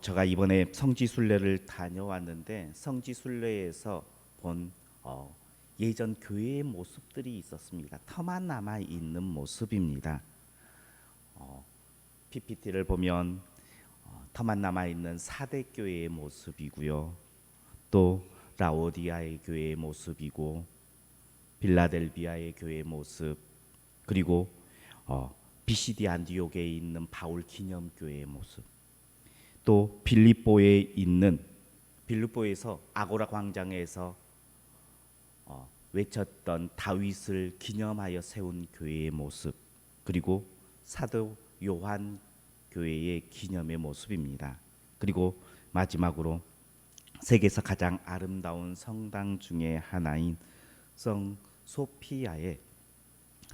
제가 이번에 성지순례를 다녀왔는데 성지순례에서 본 예전 교회의 모습들이 있었습니다. 터만 남아 있는 모습입니다. PPT를 보면 터만 남아 있는 사대 교회의 모습이고요. 또 라오디아의 교회의 모습이고 빌라델비아의 교회의 모습, 그리고 비시디 안디옥에 있는 바울 기념교회의 모습, 또 빌립보에서 아고라 광장에서 외쳤던 다윗을 기념하여 세운 교회의 모습, 그리고 사도 요한 교회의 기념의 모습입니다. 그리고 마지막으로 세계에서 가장 아름다운 성당 중에 하나인 성 소피아의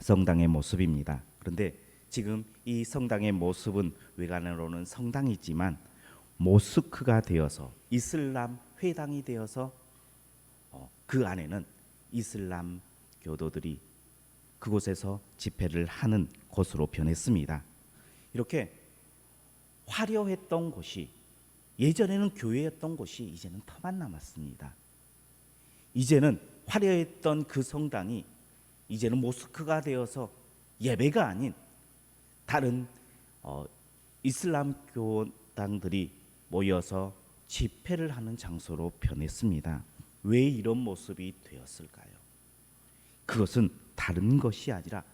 성당의 모습입니다. 그런데 지금 이 성당의 모습은 외관으로는 성당이지만 모스크가 되어서 이슬람 회당이 되어서 그 안에는 이슬람 교도들이 그곳에서 집회를 하는 곳으로 변했습니다. 이렇게 화려했던 곳이, 예전에는 교회였던 곳이 이제는 터만 남았습니다. 이제는 화려했던 그 성당이 이제는 모스크가 되어서 예배가 아닌 다른 이슬람 교당들이 모여서 집회를 하는 장소로 변했습니다. 왜 이런 모습이 되었을까요? 그것은 다른 것이 아니라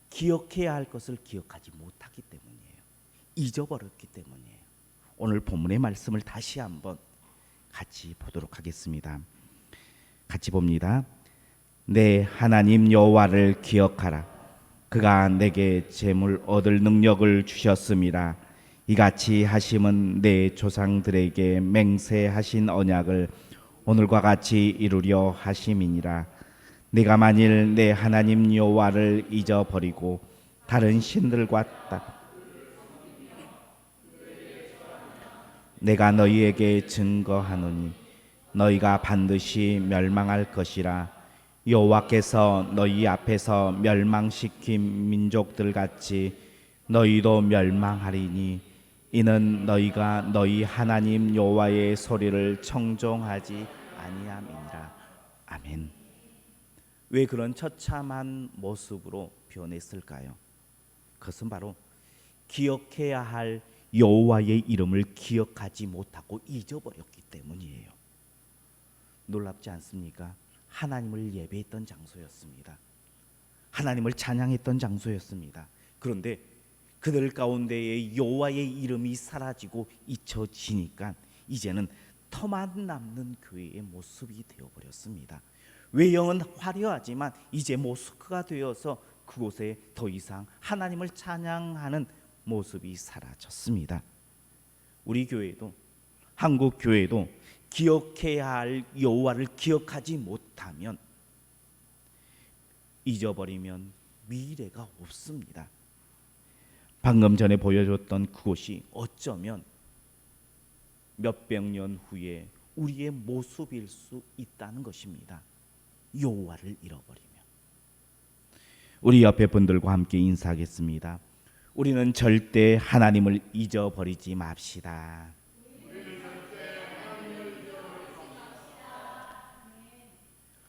기억해야 할 것을 기억하지 못하기 때문이에요. 잊어버렸기 때문이에요. 오늘 본문의 말씀을 다시 한번 같이 보도록 하겠습니다. 같이 봅니다. 내 하나님 여호와를 기억하라. 그가 내게 재물 얻을 능력을 주셨음이라. 이같이 하심은 내 조상들에게 맹세하신 언약을 오늘과 같이 이루려 하심이니라. 내가 만일 내 하나님 여호와를 잊어버리고 다른 신들과 내가 너희에게 증거하노니 너희가 반드시 멸망할 것이라. 여호와께서 너희 앞에서 멸망시킨 민족들 같이 너희도 멸망하리니 이는 너희가 너희 하나님 여호와의 소리를 청종하지 아니함이니라. 아멘. 왜 그런 처참한 모습으로 변했을까요? 그것은 바로 기억해야 할 여호와의 이름을 기억하지 못하고 잊어버렸기 때문이에요. 놀랍지 않습니까? 하나님을 예배했던 장소였습니다. 하나님을 찬양했던 장소였습니다. 그런데 그들 가운데에 여호와의 이름이 사라지고 잊혀지니까 이제는 터만 남는 교회의 모습이 되어버렸습니다. 외형은 화려하지만 이제 모스크가 되어서 그곳에 더 이상 하나님을 찬양하는 모습이 사라졌습니다. 우리 교회도, 한국 교회도 기억해야 할 여호와를 기억하지 못하면, 잊어버리면 미래가 없습니다. 방금 전에 보여줬던 그곳이 어쩌면 몇백 년 후에 우리의 모습일 수 있다는 것입니다. 여호와를 잃어버리면. 우리 옆에 분들과 함께 인사하겠습니다. 우리는 절대 하나님을 잊어버리지 맙시다.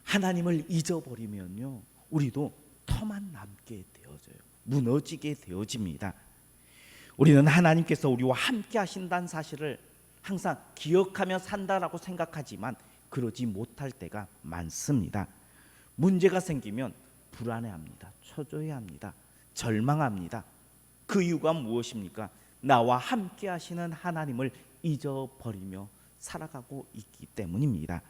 하나님을 잊어버리면요, 우리도 터만 남게 되어져요. 무너지게 되어집니다. 우리는 하나님께서 우리와 함께 하신다는 사실을 항상 기억하며 산다라고 생각하지만 그러지 못할 때가 많습니다. 문제가 생기면 불안해합니다. 초조해합니다. 절망합니다. 그 이유가 무엇입니까? 나와 함께 하시는 하나님을 잊어버리며 살아가고 있기 때문입니다.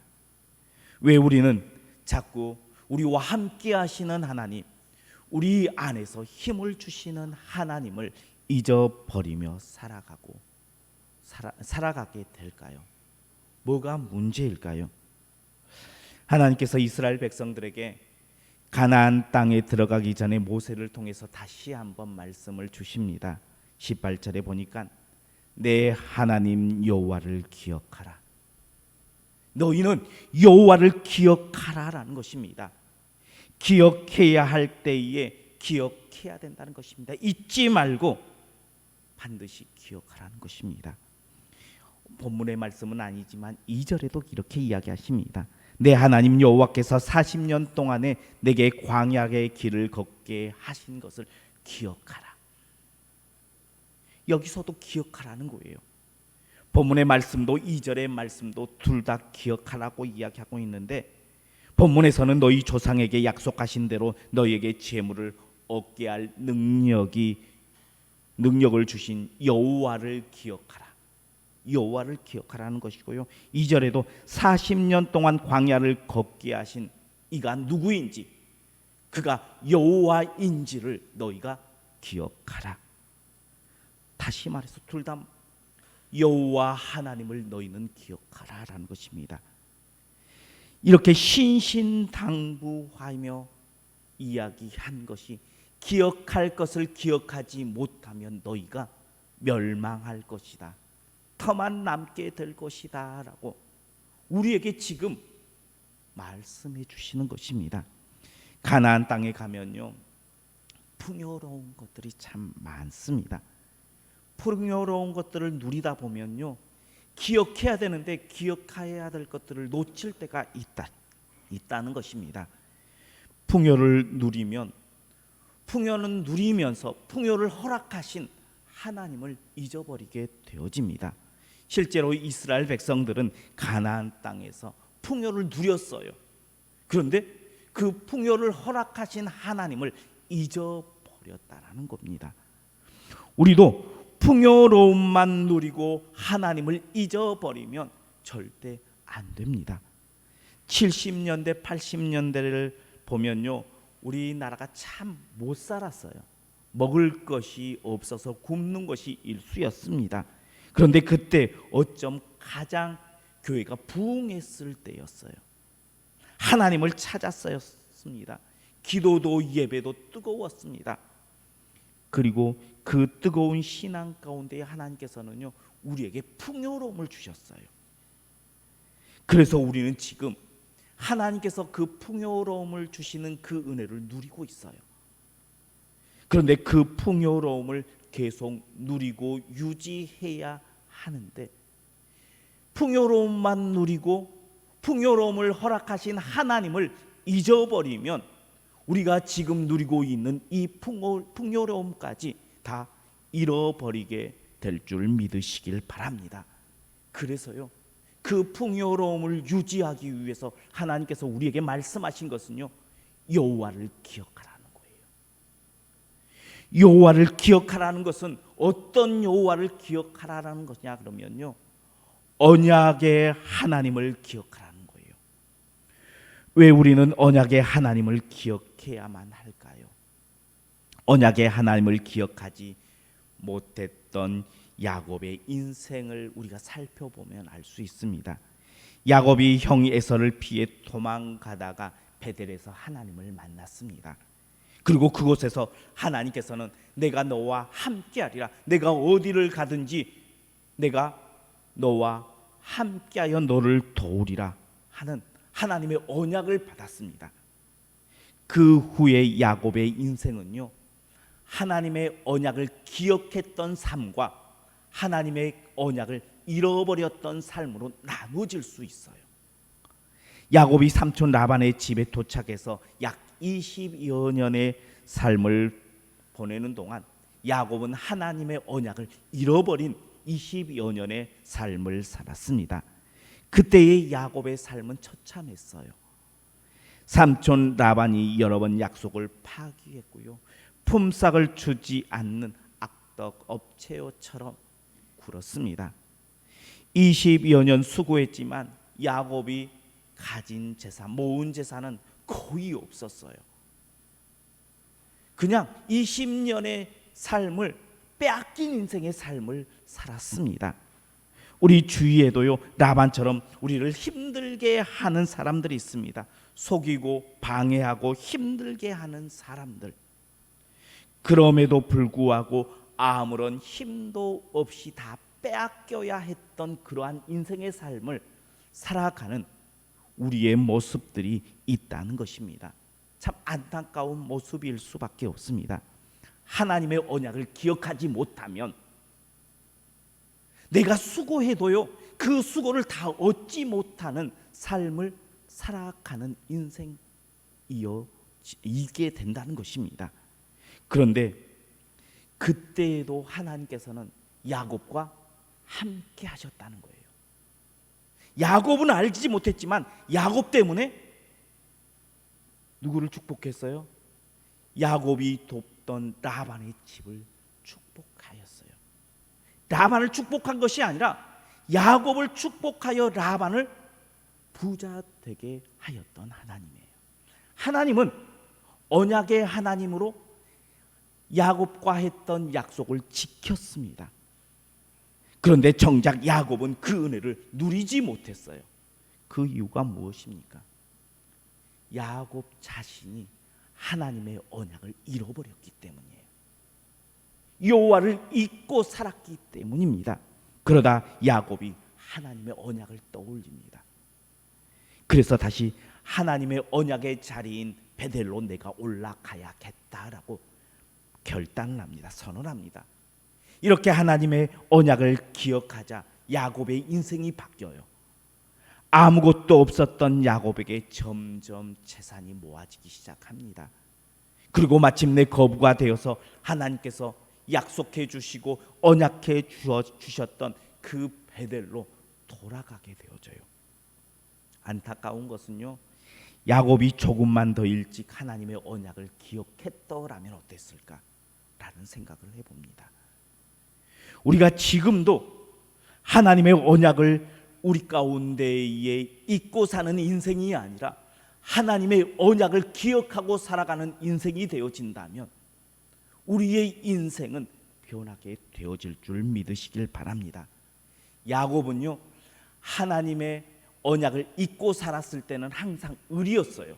왜 우리는 자꾸 우리와 함께 하시는 하나님, 우리 안에서 힘을 주시는 하나님을 잊어버리며 살아가게 될까요? 뭐가 문제일까요? 하나님께서 이스라엘 백성들에게 가나안 땅에 들어가기 전에 모세를 통해서 다시 한번 말씀을 주십니다. 18절에 보니까 내 하나님 여호와를 기억하라. 너희는 여호와를 기억하라라는 것입니다. 기억해야 할 때에 기억해야 된다는 것입니다. 잊지 말고 반드시 기억하라는 것입니다. 본문의 말씀은 아니지만 2절에도 이렇게 이야기하십니다. 내 하나님 여호와께서 40년 동안에 내게 광야의 길을 걷게 하신 것을 기억하라. 여기서도 기억하라는 거예요. 본문의 말씀도 2절의 말씀도 둘 다 기억하라고 이야기하고 있는데, 본문에서는 너희 조상에게 약속하신 대로 너희에게 재물을 얻게 할 능력을 주신 여호와를 기억하라. 여호와를 기억하라는 것이고요. 2절에도 40년 동안 광야를 걷게 하신 이가 누구인지, 그가 여호와인지를 너희가 기억하라. 다시 말해서 둘 다 여호와 하나님을 너희는 기억하라라는 것입니다. 이렇게 신신당부하며 이야기한 것이, 기억할 것을 기억하지 못하면 너희가 멸망할 것이다, 터만 남게 될 것이다 라고 우리에게 지금 말씀해 주시는 것입니다. 가나안 땅에 가면요, 풍요로운 것들이 참 많습니다. 풍요로운 것들을 누리다 보면요, 기억해야 되는데 기억해야 될 것들을 놓칠 때가 있다는 것입니다. 풍요를 누리면서 풍요를 허락하신 하나님을 잊어버리게 되어집니다. 실제로 이스라엘 백성들은 가나안 땅에서 풍요를 누렸어요. 그런데 그 풍요를 허락하신 하나님을 잊어버렸다라는 겁니다. 우리도 풍요로움만 누리고 하나님을 잊어버리면 절대 안 됩니다. 70년대 80년대를 보면요, 우리나라가 참 못 살았어요. 먹을 것이 없어서 굶는 것이 일쑤였습니다. 그런데 그때 어쩜 가장 교회가 부흥했을 때였어요. 하나님을 찾았었습니다. 기도도 예배도 뜨거웠습니다. 그리고 그 뜨거운 신앙 가운데 하나님께서는요, 우리에게 풍요로움을 주셨어요. 그래서 우리는 지금 하나님께서 그 풍요로움을 주시는 그 은혜를 누리고 있어요. 그런데 그 풍요로움을 계속 누리고 유지해야 하는데, 풍요로움만 누리고 풍요로움을 허락하신 하나님을 잊어버리면 우리가 지금 누리고 있는 이 풍요로움까지 다 잃어버리게 될 줄 믿으시길 바랍니다. 그래서요, 그 풍요로움을 유지하기 위해서 하나님께서 우리에게 말씀하신 것은요, 여호와를 기억하라는 거예요. 여호와를 기억하라는 것은 어떤 여호와를 기억하라는 것이냐 그러면요, 언약의 하나님을 기억하라는 거예요. 왜 우리는 언약의 하나님을 기억해야만 할까요? 언약의 하나님을 기억하지 못했던 야곱의 인생을 우리가 살펴보면 알 수 있습니다. 야곱이 형 에서를 피해 도망가다가 베델에서 하나님을 만났습니다. 그리고 그곳에서 하나님께서는 내가 너와 함께하리라, 내가 어디를 가든지 내가 너와 함께하여 너를 도우리라 하는 하나님의 언약을 받았습니다. 그 후에 야곱의 인생은요, 하나님의 언약을 기억했던 삶과 하나님의 언약을 잃어버렸던 삶으로 나눠질 수 있어요. 야곱이 삼촌 라반의 집에 도착해서 약 20여 년의 삶을 보내는 동안 야곱은 하나님의 언약을 잃어버린 20여 년의 삶을 살았습니다. 그때의 야곱의 삶은 처참했어요. 삼촌 라반이 여러 번 약속을 파기했고요, 품삯을 주지 않는 악덕 업체요처럼 굴었습니다. 20여 년 수고했지만 야곱이 가진 재산, 모은 재산은 거의 없었어요. 그냥 20년의 삶을 빼앗긴 인생의 삶을 살았습니다. 우리 주위에도요, 라반처럼 우리를 힘들게 하는 사람들이 있습니다. 속이고 방해하고 힘들게 하는 사람들. 그럼에도 불구하고 아무런 힘도 없이 다 빼앗겨야 했던 그러한 인생의 삶을 살아가는 우리의 모습들이 있다는 것입니다. 참 안타까운 모습일 수밖에 없습니다. 하나님의 언약을 기억하지 못하면 내가 수고해도요 그 수고를 다 얻지 못하는 삶을 살아가는 인생이게 된다는 것입니다. 그런데 그때에도 하나님께서는 야곱과 함께 하셨다는 거예요. 야곱은 알지 못했지만 야곱 때문에 누구를 축복했어요? 야곱이 돕던 라반의 집을 축복하였어요. 라반을 축복한 것이 아니라 야곱을 축복하여 라반을 부자 되게 하였던 하나님이에요. 하나님은 언약의 하나님으로 야곱과 했던 약속을 지켰습니다. 그런데 정작 야곱은 그 은혜를 누리지 못했어요. 그 이유가 무엇입니까? 야곱 자신이 하나님의 언약을 잃어버렸기 때문이에요. 여호와를 잊고 살았기 때문입니다. 그러다 야곱이 하나님의 언약을 떠올립니다. 그래서 다시 하나님의 언약의 자리인 베델로 내가 올라가야겠다라고 결단을 합니다. 선언합니다. 이렇게 하나님의 언약을 기억하자 야곱의 인생이 바뀌어요. 아무것도 없었던 야곱에게 점점 재산이 모아지기 시작합니다. 그리고 마침내 거부가 되어서 하나님께서 약속해 주시고 언약해 주셨던 그 베델로 돌아가게 되어져요. 안타까운 것은요, 야곱이 조금만 더 일찍 하나님의 언약을 기억했더라면 어땠을까라는 생각을 해봅니다. 우리가 지금도 하나님의 언약을 우리 가운데에 잊고 사는 인생이 아니라 하나님의 언약을 기억하고 살아가는 인생이 되어진다면 우리의 인생은 변하게 되어질 줄 믿으시길 바랍니다. 야곱은요, 하나님의 언약을 잊고 살았을 때는 항상 을이었어요.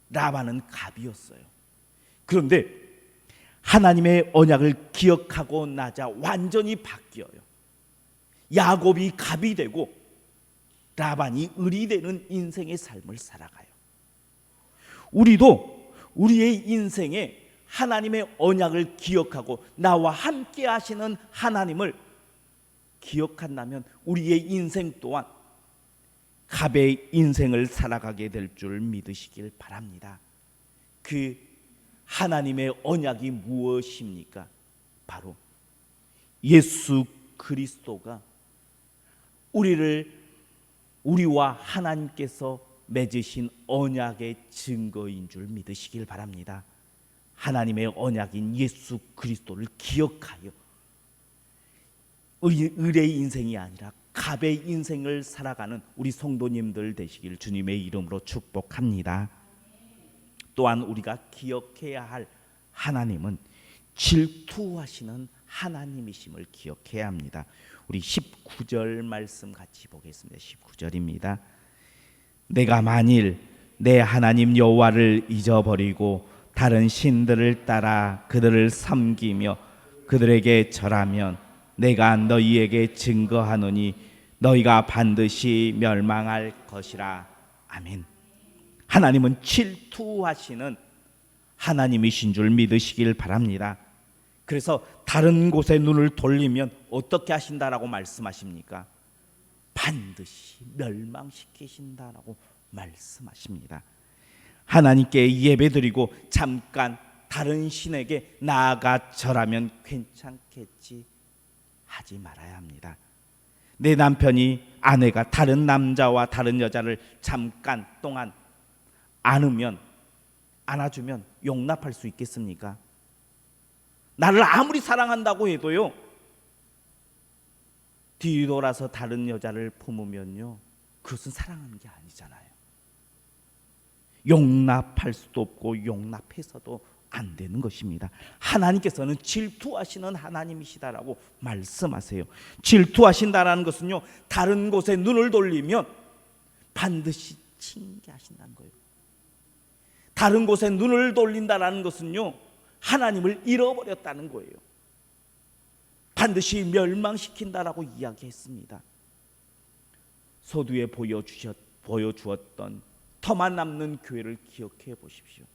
라반은 갑이었어요. 그런데 하나님의 언약을 기억하고 나자 완전히 바뀌어요. 야곱이 갑이 되고 라반이 을이 되는 인생의 삶을 살아가요. 우리도 우리의 인생에 하나님의 언약을 기억하고 나와 함께 하시는 하나님을 기억한다면 우리의 인생 또한 갑의 인생을 살아가게 될 줄 믿으시길 바랍니다. 그 하나님의 언약이 무엇입니까? 바로 예수 그리스도가 우리와 하나님께서 맺으신 언약의 증거인 줄 믿으시길 바랍니다. 하나님의 언약인 예수 그리스도를 기억하여 을의 인생이 아니라 갑의 인생을 살아가는 우리 성도님들 되시길 주님의 이름으로 축복합니다. 또한 우리가 기억해야 할 하나님은 질투하시는 하나님이심을 기억해야 합니다. 우리 19절 말씀 같이 보겠습니다. 19절입니다. 내가 만일 내 하나님 여호와를 잊어버리고 다른 신들을 따라 그들을 섬기며 그들에게 절하면 내가 너희에게 증거하노니 너희가 반드시 멸망할 것이라. 아멘. 하나님은 질투하시는 하나님이신 줄 믿으시길 바랍니다. 그래서 다른 곳에 눈을 돌리면 어떻게 하신다라고 말씀하십니까? 반드시 멸망시키신다라고 말씀하십니다. 하나님께 예배드리고 잠깐 다른 신에게 나아가 절하면 괜찮겠지 하지 말아야 합니다. 내 남편이 아내가 다른 남자와 다른 여자를 잠깐 동안 안아주면 용납할 수 있겠습니까? 나를 아무리 사랑한다고 해도요, 뒤돌아서 다른 여자를 품으면요, 그것은 사랑하는 게 아니잖아요. 용납할 수도 없고 용납해서도 안 되는 것입니다. 하나님께서는 질투하시는 하나님이시다라고 말씀하세요. 질투하신다라는 것은요, 다른 곳에 눈을 돌리면 반드시 징계하신다는 거예요. 다른 곳에 눈을 돌린다라는 것은요, 하나님을 잃어버렸다는 거예요. 반드시 멸망시킨다라고 이야기했습니다. 서두에 보여주었던 터만 남는 교회를 기억해 보십시오.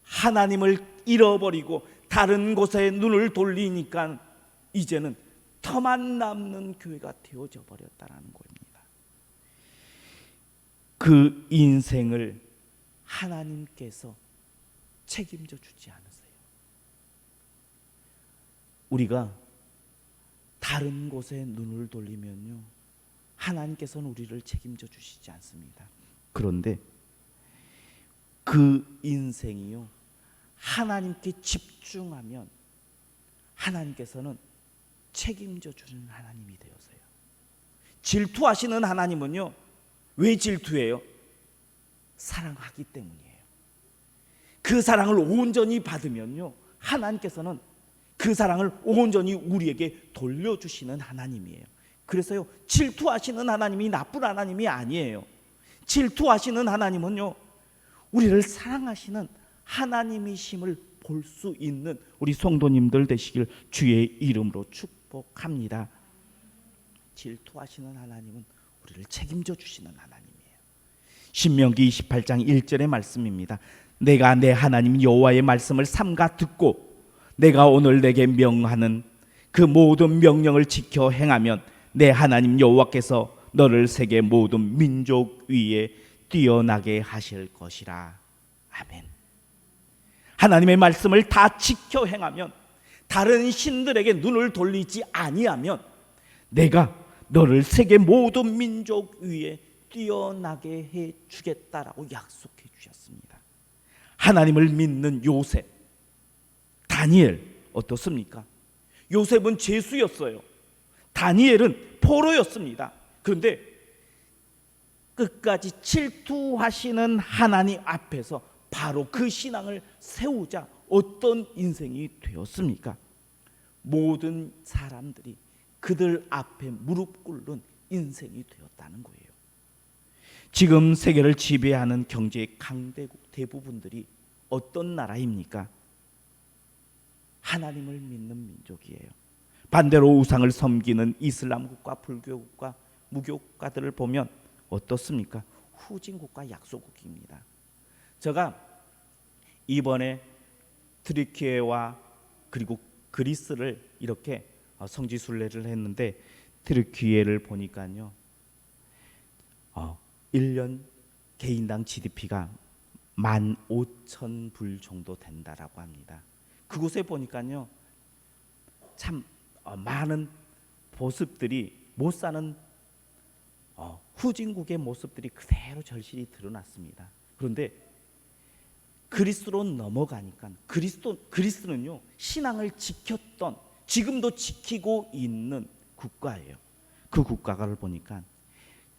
하나님을 잃어버리고 다른 곳에 눈을 돌리니까 이제는 흉터만 남는 교회가 되어져 버렸다는 겁니다. 그 인생을 하나님께서 책임져 주지 않으세요. 우리가 다른 곳에 눈을 돌리면요, 하나님께서는 우리를 책임져 주시지 않습니다. 그런데 그 인생이요, 하나님께 집중하면 하나님께서는 책임져 주는 하나님이 되어서요. 질투하시는 하나님은요, 왜 질투해요? 사랑하기 때문이에요. 그 사랑을 온전히 받으면요, 하나님께서는 그 사랑을 온전히 우리에게 돌려주시는 하나님이에요. 그래서요, 질투하시는 하나님이 나쁜 하나님이 아니에요. 질투하시는 하나님은요, 우리를 사랑하시는 하나님이심을 볼 수 있는 우리 성도님들 되시길 주의 이름으로 축복합니다. 질투하시는 하나님은 우리를 책임져 주시는 하나님이에요. 신명기 28장 1절의 말씀입니다. 내가 내 하나님 여호와의 말씀을 삼가 듣고 내가 오늘 내게 명하는 그 모든 명령을 지켜 행하면 내 하나님 여호와께서 너를 세계 모든 민족 위에 뛰어나게 하실 것이라. 아멘. 하나님의 말씀을 다 지켜 행하면, 다른 신들에게 눈을 돌리지 아니하면 내가 너를 세계 모든 민족 위에 뛰어나게 해 주겠다라고 약속해 주셨습니다. 하나님을 믿는 요셉, 다니엘 어떻습니까? 요셉은 죄수였어요. 다니엘은 포로였습니다. 그런데 끝까지 질투하시는 하나님 앞에서 바로 그 신앙을 세우자 어떤 인생이 되었습니까? 모든 사람들이 그들 앞에 무릎 꿇는 인생이 되었다는 거예요. 지금 세계를 지배하는 경제의 강대국 대부분들이 어떤 나라입니까? 하나님을 믿는 민족이에요. 반대로 우상을 섬기는 이슬람 국가, 불교 국가, 무교 국가들을 보면 어떻습니까? 후진국가, 약소국입니다. 제가 이번에 트리키예와 그리고 그리스를 이렇게 성지순례를 했는데, 트리키예를 보니까요, 1년 개인당 GDP가 15,000불 정도 된다라고 합니다. 그곳에 보니까요, 참 많은 모습들이, 못 사는 후진국의 모습들이 그대로 절실히 드러났습니다. 그런데 그리스로 넘어가니까 그리스는요, 신앙을 지켰던, 지금도 지키고 있는 국가예요. 그 국가를 보니까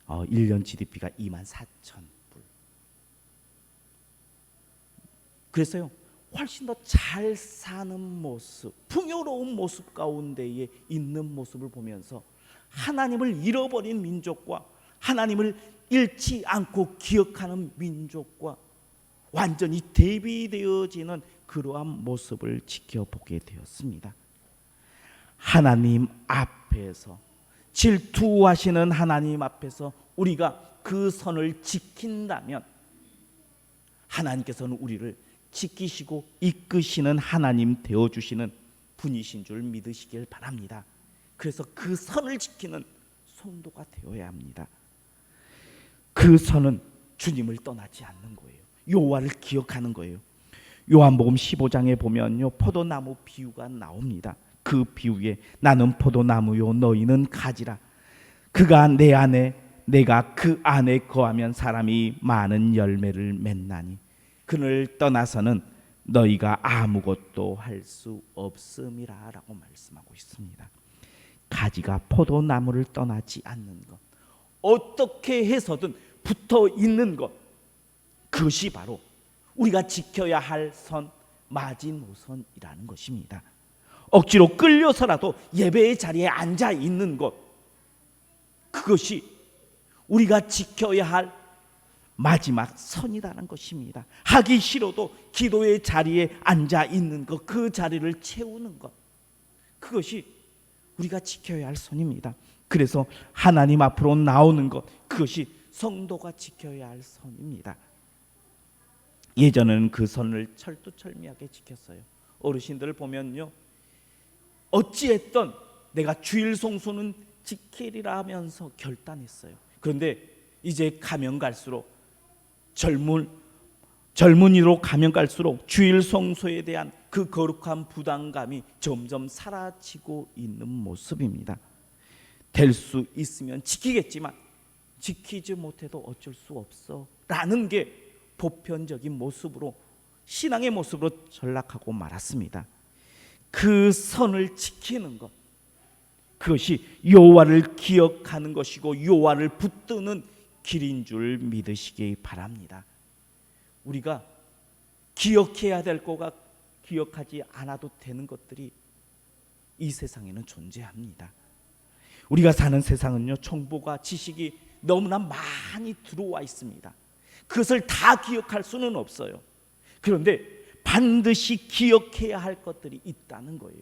1년 GDP가 24,000불. 그래서요, 훨씬 더 잘 사는 모습, 풍요로운 모습 가운데에 있는 모습을 보면서 하나님을 잃어버린 민족과 하나님을 잃지 않고 기억하는 민족과 완전히 대비되어지는 그러한 모습을 지켜보게 되었습니다. 하나님 앞에서, 질투하시는 하나님 앞에서 우리가 그 선을 지킨다면 하나님께서는 우리를 지키시고 이끄시는 하나님 되어주시는 분이신 줄 믿으시길 바랍니다. 그래서 그 선을 지키는 성도가 되어야 합니다. 그 선은 주님을 떠나지 않는 거예요. 여호와를 기억하는 거예요. 요한복음 15장에 보면요, 포도나무 비유가 나옵니다. 그 비유에 나는 포도나무요 너희는 가지라. 그가 내 안에 내가 그 안에 거하면 사람이 많은 열매를 맺나니 그를 떠나서는 너희가 아무것도 할 수 없음이라 라고 말씀하고 있습니다. 가지가 포도나무를 떠나지 않는 것, 어떻게 해서든 붙어 있는 것, 그것이 바로 우리가 지켜야 할 선, 마지노선이라는 것입니다. 억지로 끌려서라도 예배의 자리에 앉아 있는 것, 그것이 우리가 지켜야 할 마지막 선이라는 것입니다. 하기 싫어도 기도의 자리에 앉아 있는 것, 그 자리를 채우는 것, 그것이 우리가 지켜야 할 선입니다. 그래서 하나님 앞으로 나오는 것, 그것이 성도가 지켜야 할 선입니다. 예전에는 그 선을 철두철미하게 지켰어요. 어르신들을 보면요, 어찌했던 내가 주일 성수는 지키리라 하면서 결단했어요. 그런데 이제 가면 갈수록 젊은이로 가면 갈수록 주일 성소에 대한 그 거룩한 부담감이 점점 사라지고 있는 모습입니다. 될 수 있으면 지키겠지만 지키지 못해도 어쩔 수 없어 라는 게 보편적인 모습으로, 신앙의 모습으로 전락하고 말았습니다. 그 선을 지키는 것, 그것이 여호와를 기억하는 것이고 여호와를 붙드는 길인 줄 믿으시기 바랍니다. 우리가 기억해야 될 거가 기억하지 않아도 되는 것들이 이 세상에는 존재합니다. 우리가 사는 세상은요, 정보가, 지식이 너무나 많이 들어와 있습니다. 그것을 다 기억할 수는 없어요. 그런데 반드시 기억해야 할 것들이 있다는 거예요.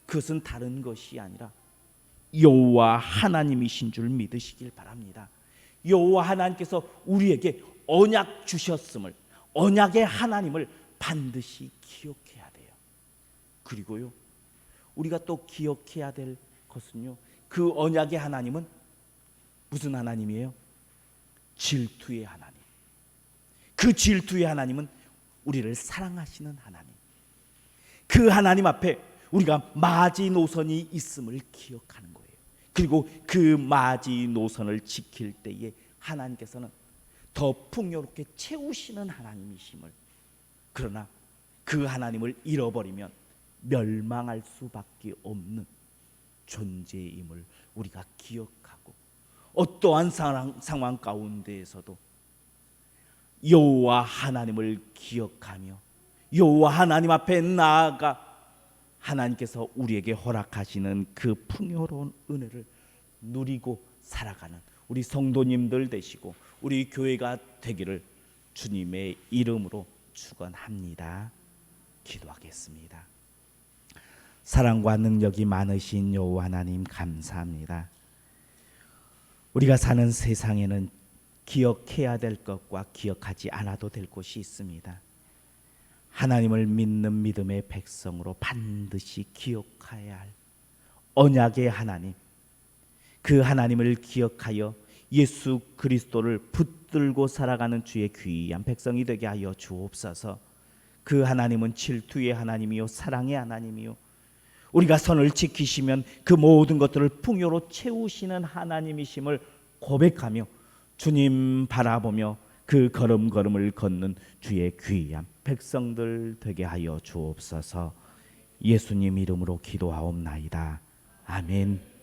그것은 다른 것이 아니라 여호와 하나님이신 줄 믿으시길 바랍니다. 여호와 하나님께서 우리에게 언약 주셨음을, 언약의 하나님을 반드시 기억해야 돼요. 그리고요, 우리가 또 기억해야 될 것은요, 그 언약의 하나님은 무슨 하나님이에요? 질투의 하나님. 그 질투의 하나님은 우리를 사랑하시는 하나님. 그 하나님 앞에 우리가 마지노선이 있음을 기억하는 거예요. 그리고 그 마지노선을 지킬 때에 하나님께서는 더 풍요롭게 채우시는 하나님이심을, 그러나 그 하나님을 잃어버리면 멸망할 수밖에 없는 존재임을 우리가 기억하고, 어떠한 상황 가운데에서도 여호와 하나님을 기억하며 여호와 하나님 앞에 나아가 하나님께서 우리에게 허락하시는 그 풍요로운 은혜를 누리고 살아가는 우리 성도님들 되시고 우리 교회가 되기를 주님의 이름으로 축원합니다. 기도하겠습니다. 사랑과 능력이 많으신 여호와 하나님, 감사합니다. 우리가 사는 세상에는 기억해야 될 것과 기억하지 않아도 될 것이 있습니다. 하나님을 믿는 믿음의 백성으로 반드시 기억해야 할 언약의 하나님, 그 하나님을 기억하여 예수 그리스도를 붙들고 살아가는 주의 귀한 백성이 되게 하여 주옵소서. 그 하나님은 질투의 하나님이요 사랑의 하나님이요, 우리가 선을 지키시면 그 모든 것들을 풍요로 채우시는 하나님이심을 고백하며 주님 바라보며 그 걸음걸음을 걷는 주의 귀한 백성들 되게 하여 주옵소서. 예수님 이름으로 기도하옵나이다. 아멘.